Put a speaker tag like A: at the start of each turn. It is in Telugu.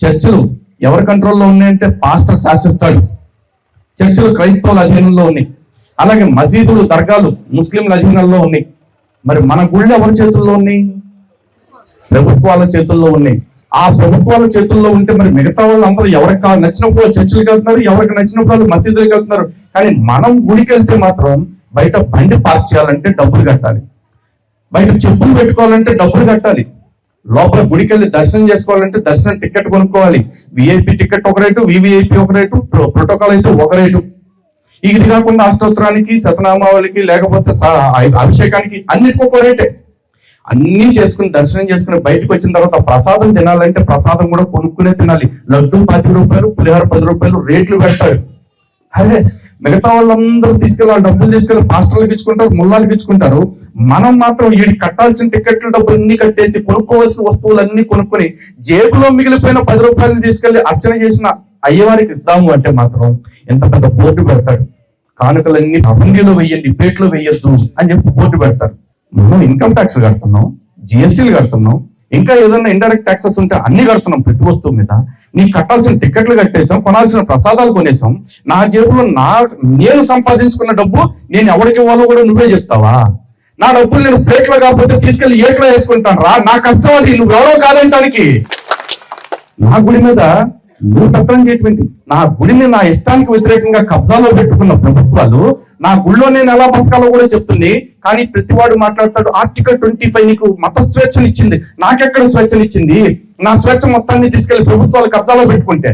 A: చర్చిలు ఎవరి కంట్రోల్లో ఉన్నాయంటే పాస్టర్ శాసిస్తాడు. చర్చిలు క్రైస్తవుల అధీనంలో ఉన్నాయి. అలాగే మసీదులు, దర్గాలు ముస్లింల అధీనంలో ఉన్నాయి. మరి మన గుళ్ళు ఎవరి చేతుల్లో ఉన్నాయి? ప్రభుత్వాల చేతుల్లో ఉన్నాయి. ఆ ప్రభుత్వాల చేతుల్లో ఉంటే మరి మిగతా వాళ్ళు అందరూ ఎవరికి నచ్చినప్పుడు చర్చిలకు వెళ్తున్నారు, ఎవరికి నచ్చినప్పుడు వాళ్ళు మసీదులకు వెళ్తున్నారు. కానీ మనం గుడికి వెళ్తే మాత్రం బయట బండి పార్క్ చేయాలంటే డబ్బులు కట్టాలి, బయట చెప్పులు పెట్టుకోవాలంటే డబ్బులు కట్టాలి, లోపల గుడికి వెళ్ళి దర్శనం చేసుకోవాలంటే దర్శనం టికెట్ కొనుక్కోవాలి. విఐపి టికెట్ ఒక రేటు, వివిఐపి ఒక రేటు, ప్రోటోకాల్ అయితే ఒక రేటు. ఇది కాకుండా అష్టోత్తరానికి, శతనామావళికి, లేకపోతే అభిషేకానికి అన్నిటికీ ఒక రేటే. అన్నీ చేసుకుని దర్శనం చేసుకుని బయటకు వచ్చిన తర్వాత ప్రసాదం తినాలంటే ప్రసాదం కూడా కొనుక్కునే తినాలి. లడ్డు 10 రూపాయలు, పులిహోర 10 రూపాయలు రేట్లు పెడతాడు. అదే మిగతా వాళ్ళందరూ తీసుకెళ్ళి డబ్బులు తీసుకెళ్ళి పాస్టర్లకు ఇచ్చుకుంటారు, ముల్లాలకు ఇచ్చుకుంటారు. మనం మాత్రం వీడికి కట్టాల్సిన టికెట్ల డబ్బులు అన్ని కట్టేసి కొనుక్కోవాల్సిన వస్తువులన్నీ కొనుక్కొని జేబులో మిగిలిపోయిన 10 రూపాయలు తీసుకెళ్లి అర్చన చేసిన అయ్యవారికి ఇద్దాము అంటే మాత్రం ఎంత పెద్ద బోర్డు పెడతాడు. కానుకలన్నీ అబందీలో వెయ్యండి, ప్లేట్లో వెయ్యొద్దు అని చెప్పి బోర్డు పెడతారు. మనం ఇన్కమ్ ట్యాక్స్ కడుతున్నాం, జిఎస్టీలు కడుతున్నాం, ఇంకా ఏదైనా ఇండైరెక్ట్ ట్యాక్సెస్ ఉంటే అన్ని కడుతున్నాం. ప్రతి వస్తువు మీద నీకు కట్టాల్సిన టికెట్లు కట్టేసాం, కొనాల్సిన ప్రసాదాలు కొనేసాం. నా జేబులో నేను సంపాదించుకున్న డబ్బు నేను ఎవరికి ఇవ్వాలో కూడా నువ్వే చెప్తావా? నా డబ్బులు నేను ప్లేట్లో కాకపోతే తీసుకెళ్లి ఏట్లో వేసుకుంటాను రా, నా కష్టం అది, నువ్వెవరో కాదంటానికి. నా గుడి మీద నువ్వు పెత్తనం చేయటువంటి, నా గుడిని నా ఇష్టానికి వ్యతిరేకంగా కబ్జాలో పెట్టుకున్న ప్రభుత్వాలు నా గుళ్ళో నేను ఎలా బతకాలో కూడా చెప్తుంది. కానీ ప్రతివాడు మాట్లాడతాడు ఆర్టికల్ 25 నీకు మత స్వేచ్ఛనిచ్చింది. నాకెక్కడ స్వేచ్ఛనిచ్చింది? నా స్వేచ్ఛ మొత్తాన్ని తీసుకెళ్లి ప్రభుత్వాలు కబ్జాలో పెట్టుకుంటే